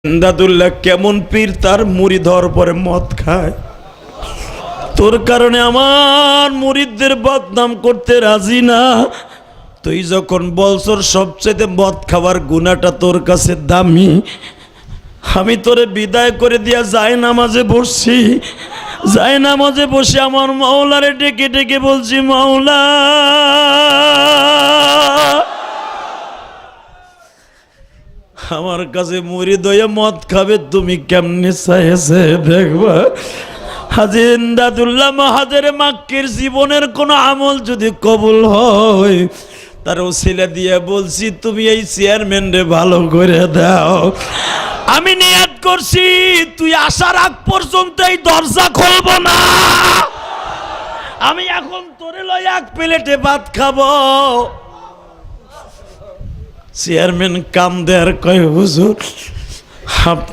ইমদাদুল্লাহ কেমন পীর, তার মুরিদ হওয়ার পরে মদ খায়। তোর কারণে আমার মুরিদদের বদনাম করতে রাজি না। তুই যখন বলছর সবচেয়ে মদ খাওয়ার গুনাহটা তোর কাছে দামি, আমি তোরে বিদায় করে দিয়া যায় নামাজে বসছি। যায় নামাজে বসে আমার মাওলারে ডেকে ডেকে বলছি, মাওলা আমার কাছে মুরিদ হয়ে মদ খাবে, তুমি কেমনে চাইছে দেখবা। হাজী ইমদাদুল্লাহ মাহাজের মাক্কির জীবনের কোন আমল যদি কবুল হয়, তার ওসিলা দিয়ে বলছি তুমি এই চেয়ারম্যান রে ভালো করে দাও। আমি নিয়ত করছি তুই আসার আগ পর্যন্ত এই দরজা খুলব না। আমি এখন তোরে লই এক প্লেটে ভাত খাবো। চেয়ারম্যান কাম দেয়ার কয় হুজুর আপনি